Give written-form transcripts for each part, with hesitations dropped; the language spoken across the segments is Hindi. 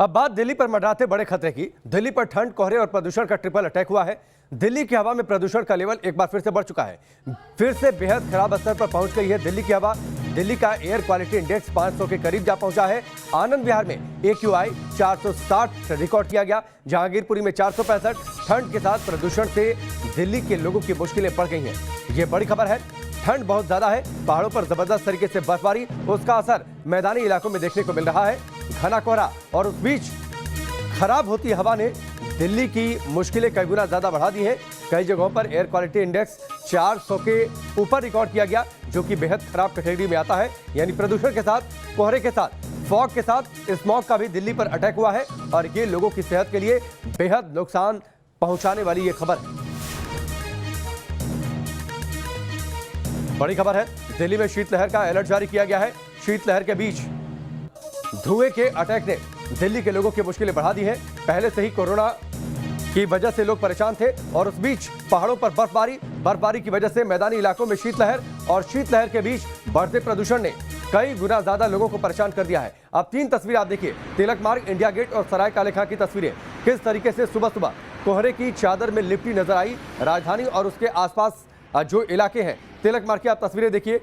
अब बात दिल्ली पर मंडराते बड़े खतरे की। दिल्ली पर ठंड, कोहरे और प्रदूषण का ट्रिपल अटैक हुआ है। दिल्ली की हवा में प्रदूषण का लेवल एक बार फिर से बढ़ चुका है, फिर से बेहद खराब स्तर पर पहुंच गई है दिल्ली की हवा। दिल्ली का एयर क्वालिटी इंडेक्स 500 के करीब जा पहुंचा है। आनंद विहार में AQI 460 रिकॉर्ड किया गया, जहांगीरपुरी में 465। ठंड के साथ प्रदूषण से दिल्ली के लोगों की मुश्किलें बढ़ गई हैं। ये बड़ी खबर है। ठंड बहुत ज्यादा है, पहाड़ों पर जबरदस्त तरीके से बर्फबारी, उसका असर मैदानी इलाकों में देखने को मिल रहा है। घना कोहरा और उस बीच खराब होती हवा ने दिल्ली की मुश्किलें कई गुना ज्यादा बढ़ा दी हैं। कई जगहों पर एयर क्वालिटी इंडेक्स 400 के ऊपर रिकॉर्ड किया गया, जो कि बेहद खराब कैटेगरी में आता है। यानी प्रदूषण के साथ, कोहरे के साथ, फॉग के साथ स्मॉग का भी दिल्ली पर अटैक हुआ है और ये लोगों की सेहत के लिए बेहद नुकसान पहुंचाने वाली ये खबर है। बड़ी खबर है, दिल्ली में शीतलहर का अलर्ट जारी किया गया है। शीतलहर के बीच धुएं के अटैक ने दिल्ली के लोगों की मुश्किलें बढ़ा दी हैं। पहले से ही कोरोना की वजह से लोग परेशान थे और उस बीच पहाड़ों पर बर्फबारी की वजह से मैदानी इलाकों में शीतलहर और शीतलहर के बीच बढ़ते प्रदूषण ने कई गुना ज्यादा लोगों को परेशान कर दिया है। अब 3 तस्वीरें आप देखिए, तिलक मार्ग, इंडिया गेट और सराय काले खां की तस्वीरें। किस तरीके से सुबह सुबह कोहरे की चादर में लिपटी नजर आई राजधानी और उसके आसपास जो इलाके हैं। तिलक मार्ग की आप तस्वीरें देखिए,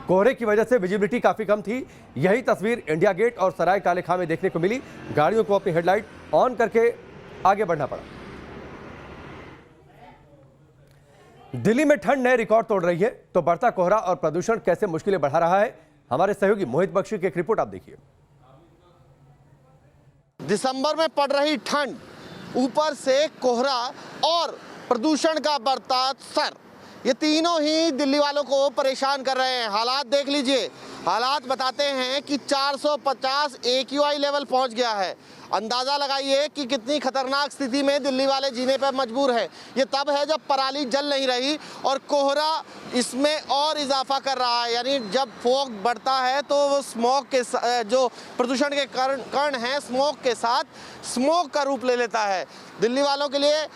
कोहरे की वजह से विजिबिलिटी काफी कम थी। यही तस्वीर इंडिया गेट और सराय काले खां में देखने को मिली। गाड़ियों को अपनी हेडलाइट ऑन करके आगे बढ़ना पड़ा। दिल्ली में ठंड नए रिकॉर्ड तोड़ रही है, तो बढ़ता कोहरा और प्रदूषण कैसे मुश्किलें बढ़ा रहा है, हमारे सहयोगी मोहित बख्शी की एक रिपोर्ट आप देखिए। दिसंबर में पड़ रही ठंड, ऊपर से कोहरा और प्रदूषण का बढ़ता स्तर, ये तीनों ही दिल्ली वालों को परेशान कर रहे हैं। हालात देख लीजिए, हालात बताते हैं कि 450 AQI लेवल पहुंच गया है। अंदाज़ा लगाइए कि कितनी खतरनाक स्थिति में दिल्ली वाले जीने पर मजबूर हैं। ये तब है जब पराली जल नहीं रही और कोहरा इसमें और इजाफा कर रहा है। यानी जब फॉग बढ़ता है तो वो स्मोक के जो प्रदूषण के कण हैं, स्मोक के साथ स्मोक का रूप ले लेता है। दिल्ली वालों के लिए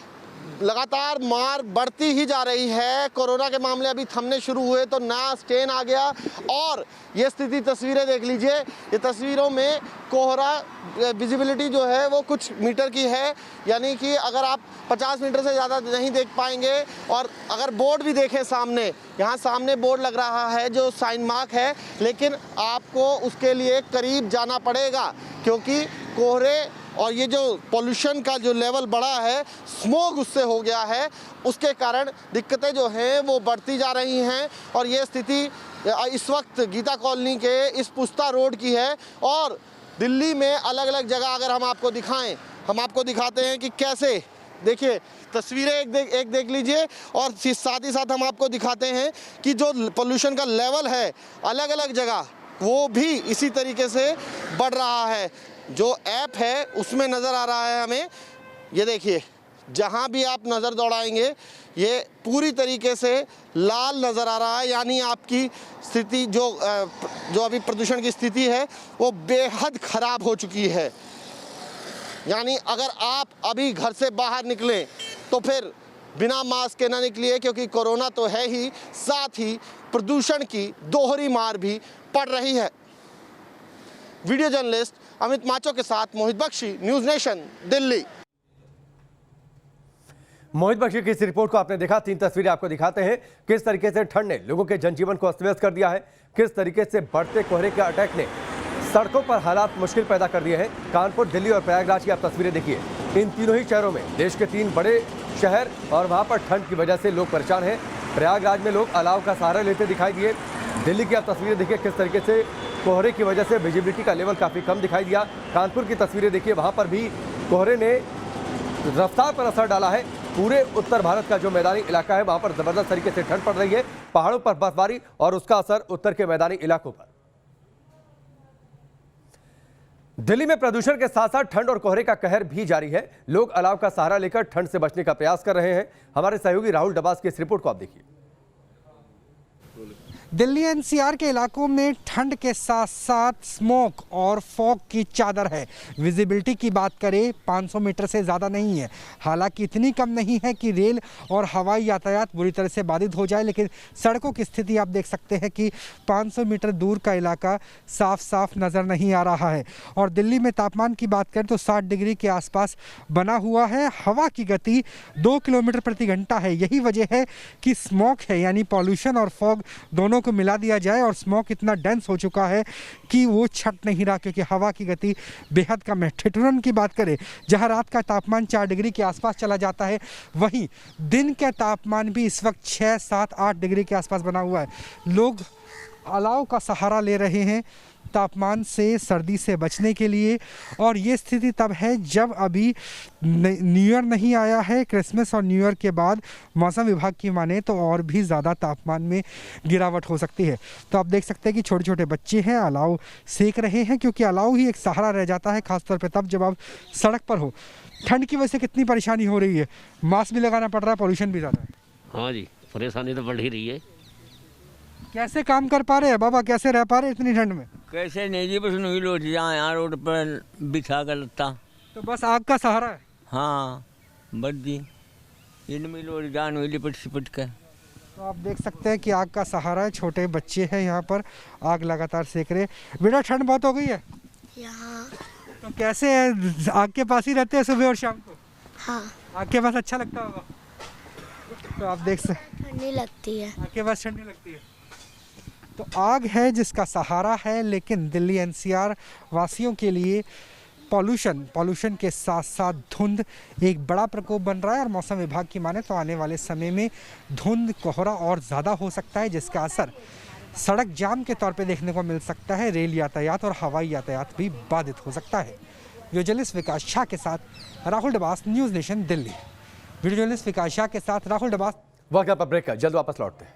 लगातार मार बढ़ती ही जा रही है। कोरोना के मामले अभी थमने शुरू हुए तो नया स्ट्रेन आ गया और ये स्थिति, तस्वीरें देख लीजिए। ये तस्वीरों में कोहरा विजिबिलिटी जो है वो कुछ मीटर की है, यानी कि अगर आप 50 मीटर से ज़्यादा नहीं देख पाएंगे। और अगर बोर्ड भी देखें सामने, यहाँ सामने बोर्ड लग रहा है जो साइन मार्क है, लेकिन आपको उसके लिए करीब जाना पड़ेगा क्योंकि कोहरे और ये जो पोल्यूशन का जो लेवल बढ़ा है, स्मोग उससे हो गया है, उसके कारण दिक्कतें जो हैं वो बढ़ती जा रही हैं। और ये स्थिति इस वक्त गीता कॉलोनी के इस पुस्ता रोड की है। और दिल्ली में अलग अलग जगह अगर हम आपको दिखाएं, हम आपको दिखाते हैं कि कैसे, देखिए तस्वीरें एक देख लीजिए और साथ ही साथ हम आपको दिखाते हैं कि जो पोल्यूशन का लेवल है अलग अलग जगह वो भी इसी तरीके से बढ़ रहा है। जो ऐप है उसमें नज़र आ रहा है हमें, ये देखिए, जहाँ भी आप नज़र दौड़ाएंगे ये पूरी तरीके से लाल नज़र आ रहा है। यानी आपकी स्थिति जो अभी प्रदूषण की स्थिति है वो बेहद ख़राब हो चुकी है। यानी अगर आप अभी घर से बाहर निकलें तो फिर बिना मास्क के ना निकलिए, क्योंकि कोरोना तो है ही, साथ ही प्रदूषण की दोहरी मार भी पड़ रही है। वीडियो जर्नलिस्ट अमित माचो के साथ मोहित बख्शी, न्यूज़ नेशन, दिल्ली। मोहित बख्शी की इस रिपोर्ट को आपने देखा। 3 तस्वीरें आपको दिखाते हैं किस तरीके से ठंड ने लोगों के जनजीवन को अस्त व्यस्त कर दिया है, किस तरीके से बढ़ते कोहरे के अटैक ने सड़कों पर हालात मुश्किल पैदा कर दिए हैं। कानपुर, दिल्ली और प्रयागराज की आप तस्वीरें देखिए। इन तीनों ही शहरों में, देश के 3 बड़े शहर, और वहाँ पर ठंड की वजह से लोग परेशान हैं। प्रयागराज में लोग अलाव का सहारा लेते दिखाई दिए। दिल्ली की आप तस्वीरें देखिए, किस तरीके से कोहरे की वजह से विजिबिलिटी का लेवल काफ़ी कम दिखाई दिया। कानपुर की तस्वीरें देखिए, वहाँ पर भी कोहरे ने रफ्तार पर असर डाला है। पूरे उत्तर भारत का जो मैदानी इलाका है वहाँ पर ज़बरदस्त तरीके से ठंड पड़ रही है, पहाड़ों पर बर्फबारी और उसका असर उत्तर के मैदानी इलाकों पर। दिल्ली में प्रदूषण के साथ साथ ठंड और कोहरे का कहर भी जारी है। लोग अलाव का सहारा लेकर ठंड से बचने का प्रयास कर रहे हैं। हमारे सहयोगी राहुल डबास की इस रिपोर्ट को आप देखिए। दिल्ली एनसीआर के इलाकों में ठंड के साथ साथ स्मोक और फॉग की चादर है। विजिबिलिटी की बात करें 500 मीटर से ज़्यादा नहीं है। हालांकि इतनी कम नहीं है कि रेल और हवाई यातायात बुरी तरह से बाधित हो जाए, लेकिन सड़कों की स्थिति आप देख सकते हैं कि 500 मीटर दूर का इलाका साफ साफ नज़र नहीं आ रहा है। और दिल्ली में तापमान की बात करें तो 60 डिग्री के आसपास बना हुआ है। हवा की गति 2 किलोमीटर प्रति घंटा है। यही वजह है कि स्मोक है, यानी पॉल्यूशन और फॉग दोनों को मिला दिया जाए और स्मोक इतना डेंस हो चुका है कि वो छट नहीं रहा, क्योंकि हवा की गति बेहद कम है। ठिठुरन की बात करें, जहां रात का तापमान 4 डिग्री के आसपास चला जाता है, वहीं दिन का तापमान भी इस वक्त 6, 7, 8 डिग्री के आसपास बना हुआ है। लोग अलाव का सहारा ले रहे हैं तापमान से, सर्दी से बचने के लिए। और ये स्थिति तब है जब अभी न्यू ईयर नहीं आया है। क्रिसमस और न्यू ईयर के बाद मौसम विभाग की माने तो और भी ज़्यादा तापमान में गिरावट हो सकती है। तो आप देख सकते हैं कि छोटे छोटे बच्चे हैं, अलाव सेक रहे हैं, क्योंकि अलाव ही एक सहारा रह जाता है, खासतौर पर तब जब आप सड़क पर हो। ठंड की वजह से कितनी परेशानी हो रही है, मास्क भी लगाना पड़ रहा है, पॉल्यूशन भी ज़्यादा है। हाँ जी, परेशानी तो बढ़ ही रही है। कैसे काम कर पा रहे हैं बाबा, कैसे रह पा रहे हैं इतनी ठंड में? कैसे नहीं जी, बस नहीं लौट जाए यहाँ रोड पर बिछा कर लगता। तो बस आग का सहारा है। हाँ बस जी, इनमें लौट जान हुई लिपट सिपट कर। तो आप देख सकते हैं कि आग का सहारा है। छोटे बच्चे हैं यहाँ पर, आग लगातार सेक रहे। बेटा ठंड बहुत हो गई है यहाँ। तो कैसे है, आग के पास ही रहते हैं सुबह और शाम को? हाँ, आग के पास अच्छा लगता होगा। तो आप देख सकते, ठंडी लगती है। आग के पास ठंडी लगती है। तो आग है जिसका सहारा है, लेकिन दिल्ली एनसीआर वासियों के लिए पॉल्यूशन के साथ साथ धुंध एक बड़ा प्रकोप बन रहा है। और मौसम विभाग की माने तो आने वाले समय में धुंध, कोहरा और ज़्यादा हो सकता है, जिसका असर सड़क जाम के तौर पे देखने को मिल सकता है। रेल यातायात और हवाई यातायात भी बाधित हो सकता है। वीडियो जर्नलिस्ट विकास झा के साथ Rahul Dabas, News Nation Delhi. Video journalist Vikas Jha के साथ राहुल डबास। वक्त पर ब्रेक है, जल्द वापस लौटते हैं।